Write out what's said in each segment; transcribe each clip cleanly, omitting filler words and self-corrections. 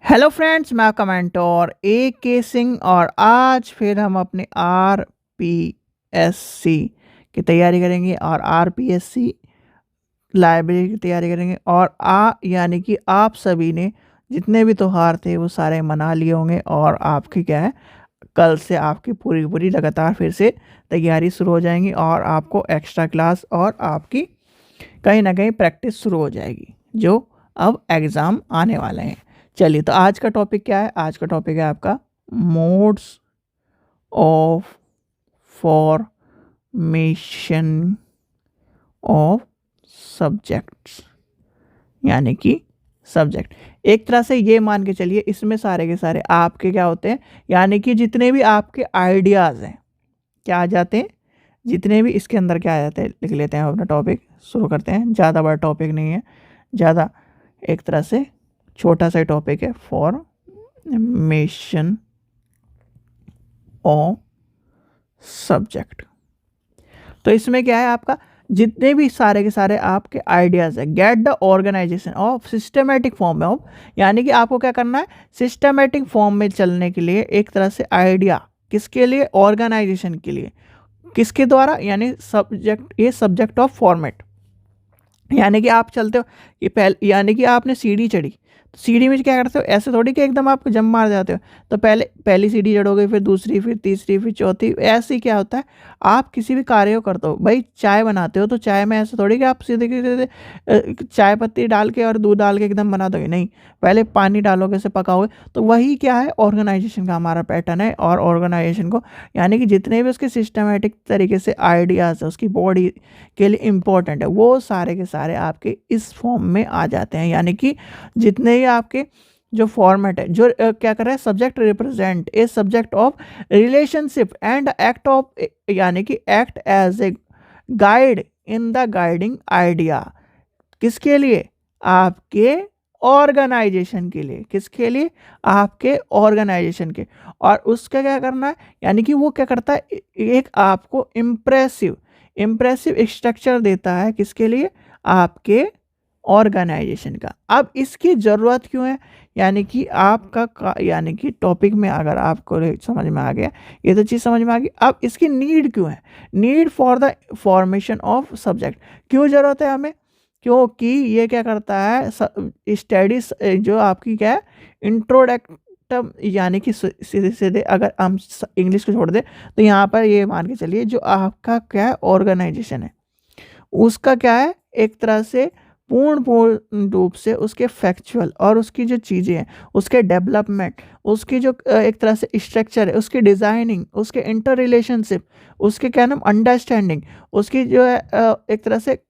Hello friends, मैं आपका mentor ए के सिंह और आज फिर हम अपने आर पी एस सी की तैयारी करेंगे और R P S C library की तैयारी करेंगे। और यानी कि आप सभी ने जितने भी त्यौहार थे वो सारे मना लिए होंगे और आपकी क्या है, कल से आपकी पूरी पूरी लगातार फिर से तैयारी शुरू हो जाएंगी और आपको एक्स्ट्रा क्लास और आपकी कहीं ना कहीं प्रैक्टिस शुरू हो जाएगी जो अब एग्ज़ाम आने वाले हैं। चलिए, तो आज का टॉपिक क्या है? आज का टॉपिक है आपका modes of formation of subjects, यानी कि सब्जेक्ट। एक तरह से ये मान के चलिए, इसमें सारे के सारे आपके क्या होते हैं, यानी कि जितने भी आपके आइडियाज़ हैं क्या आ जाते हैं, जितने भी इसके अंदर क्या आ जाते हैं, लिख लेते हैं अपना टॉपिक, शुरू करते हैं। ज़्यादा बड़ा टॉपिक नहीं है, ज़्यादा एक तरह से छोटा सा टॉपिक है, फॉर्मेशन ऑफ सब्जेक्ट। तो इसमें क्या है, आपका जितने भी सारे के सारे आपके आइडियाज़ है, get the organisation of systematic form of, यानी कि आपको क्या करना है, सिस्टमेटिक फॉर्म में चलने के लिए एक तरह से आइडिया, किसके लिए, ऑर्गेनाइजेशन के लिए, किसके द्वारा, यानी सब्जेक्ट, ये सब्जेक्ट ऑफ फॉर्मेट। यानी कि आप चलते हो, ये पहले यानी कि आपने सीढ़ी चढ़ी, तो सीढ़ी में क्या करते हो, ऐसे थोड़ी कि एकदम आप जंप मार जाते हो। तो पहले पहली सीढ़ी चढ़ोगे, फिर दूसरी, फिर तीसरी, फिर चौथी, ऐसे ही क्या होता है, आप किसी भी कार्य को करते हो। भाई चाय बनाते हो तो चाय में ऐसे थोड़ी कि आप सीधे की सीधे चाय पत्ती डाल के और दूध डाल के एकदम बना दोगे, नहीं, पहले पानी डालोगे, उसे पकाओगे। तो वही क्या है, ऑर्गेनाइजेशन का हमारा पैटर्न है। और ऑर्गेनाइजेशन को, यानी कि जितने भी उसके सिस्टमेटिक तरीके से आइडियाज़ है उसकी बॉडी के लिए इम्पोर्टेंट है, वो सारे के सारे आपके इस फॉर्म में आ जाते हैं। यानी कि जितने ही आपके जो फॉर्मेट है, जो क्या कर रहा है, subject represent a subject of relationship and act of, यानी कि act as a guide in the guiding idea, किसके लिए, आपके ऑर्गेनाइजेशन के लिए, किसके लिए, आपके ऑर्गेनाइजेशन के। और उसका क्या करना है, यानी कि वो क्या करता है, एक आपको इम्प्रेसिव इम्प्रेसिव स्ट्रक्चर देता है, किसके लिए, आपके ऑर्गेनाइजेशन का। अब इसकी ज़रूरत क्यों है, यानी कि यानी कि टॉपिक में अगर आपको समझ में आ गया, ये तो चीज़ समझ में आ गई। अब इसकी नीड क्यों है, need for the formation of subject, क्यों ज़रूरत है हमें, क्योंकि ये क्या करता है, स्टडीज जो आपकी क्या है, इंट्रोडक्टम, यानी कि सीधे सीधे अगर हम इंग्लिश को छोड़ दें तो यहाँ पर ये मान के चलिए, जो आपका क्या है, ऑर्गेनाइजेशन है, उसका क्या है, एक तरह से पूर्ण रूप से उसके फैक्चुअल और उसकी जो चीज़ें हैं, उसके डेवलपमेंट, उसकी जो एक तरह से स्ट्रक्चर है, उसकी डिज़ाइनिंग, उसके इंटर रिलेशनशिप, उसके क्या नाम, अंडरस्टैंडिंग, उसकी जो है एक तरह से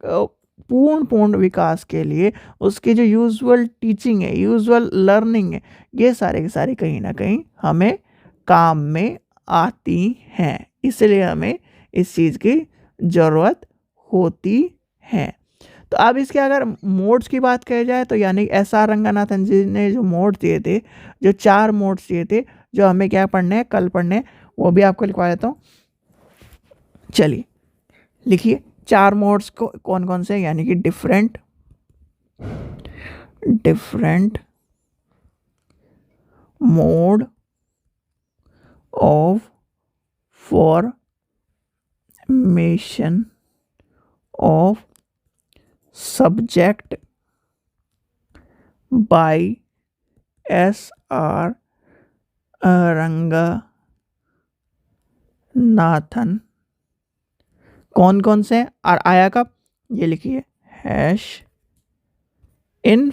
पूर्ण विकास के लिए उसकी जो यूजुअल टीचिंग है, यूजुअल लर्निंग है, ये सारे के सारे कहीं ना कहीं हमें काम में आती हैं। इसलिए हमें इस चीज़ की ज़रूरत होती है। तो अब इसके अगर मोड्स की बात कही जाए तो, यानी एस आर रंगनाथन जी ने जो मोड दिए थे, जो 4 मोड्स दिए थे, जो हमें क्या पढ़ने हैं, कल पढ़ने हैं, वो भी आपको लिखवा देता हूँ। चलिए लिखिए 4 मोड्स को कौन कौन से, यानी कि different mode of formation of subject by S R Ranganathan. कौन कौन से, और आया कब, ये लिखिए hash in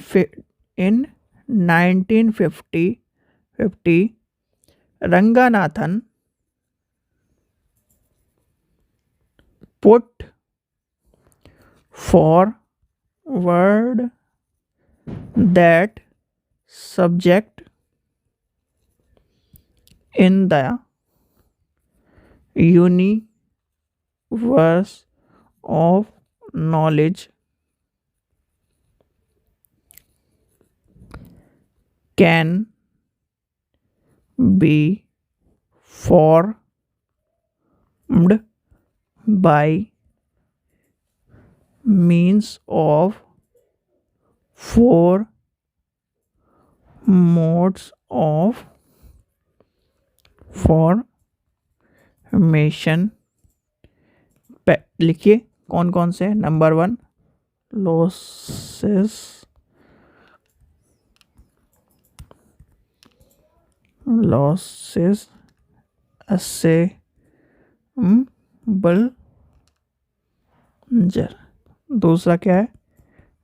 1950 Ranganathan put forward that subject in the universe of knowledge can be formed by means of 4 modes of formation लिखिए कौन कौन से। Number 1 losses assembler. दूसरा क्या है,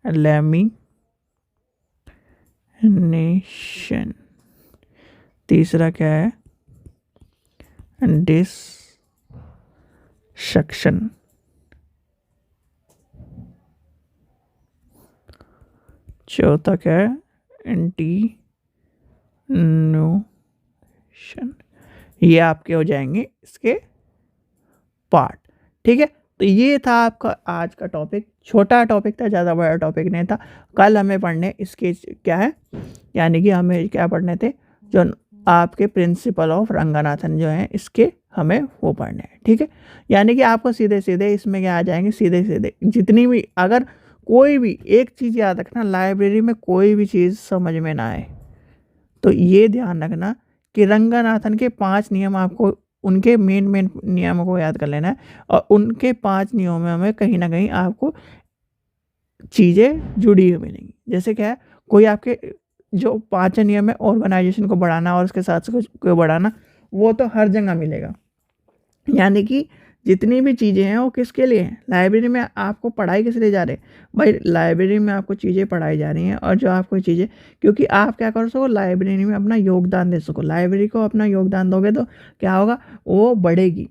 लैमिनेशन। तीसरा क्या है, डिससेक्शन। चौथा क्या है, एंटीन्यूशन। ये आपके हो जाएंगे इसके पार्ट। ठीक है, तो ये था आपका आज का टॉपिक। छोटा टॉपिक था, ज़्यादा बड़ा टॉपिक नहीं था। कल हमें पढ़ने इसके क्या है, यानी कि हमें क्या पढ़ने थे, जो आपके प्रिंसिपल ऑफ रंगनाथन जो हैं इसके हमें वो पढ़ने हैं। ठीक है, यानी कि आपको सीधे सीधे इसमें क्या आ जाएंगे, सीधे सीधे जितनी भी, अगर कोई भी एक चीज़ याद रखना, लाइब्रेरी में कोई भी चीज़ समझ में ना आए तो ये ध्यान रखना कि रंगनाथन के 5 नियम, आपको उनके मेन नियमों को याद कर लेना है, और उनके 5 नियमों में हमें कहीं ना कहीं आपको चीज़ें जुड़ी हुई मिलेंगी। जैसे क्या है, कोई आपके जो 5 नियम है, ऑर्गेनाइजेशन को बढ़ाना और उसके साथ को बढ़ाना, वो तो हर जगह मिलेगा। यानी कि जितनी भी चीज़ें हैं वो किसके लिए हैं, लाइब्रेरी में आपको पढ़ाई किस लिए जा रहे हैं भाई, लाइब्रेरी में आपको चीज़ें पढ़ाई जा रही हैं, और जो आपको चीज़ें, क्योंकि आप क्या कर सको, लाइब्रेरी में अपना योगदान दे सको। लाइब्रेरी को अपना योगदान दोगे तो क्या होगा, वो बढ़ेगी,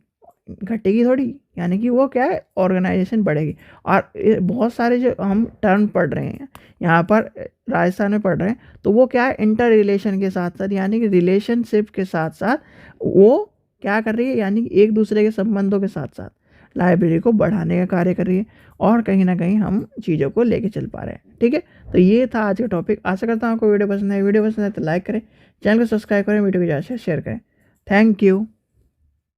घटेगी थोड़ी। यानी कि वो क्या है, ऑर्गेनाइजेशन बढ़ेगी। और बहुत सारे जो हम टर्म पढ़ रहे हैं यहाँ पर राजस्थान में पढ़ रहे हैं, तो वो क्या है, इंटर रिलेशन के साथ साथ, यानी कि रिलेशनशिप के साथ साथ वो क्या कर रही है, यानी कि एक दूसरे के संबंधों के साथ साथ लाइब्रेरी को बढ़ाने का कार्य कर रही है, और कहीं ना कहीं हम चीज़ों को लेके चल पा रहे हैं। ठीक है, तो ये था आज का टॉपिक। आशा करता हूँ आपको वीडियो पसंद है। वीडियो पसंद है तो लाइक करें, चैनल को सब्सक्राइब करें, वीडियो को ज़्यादा से शेयर करें। Thank you.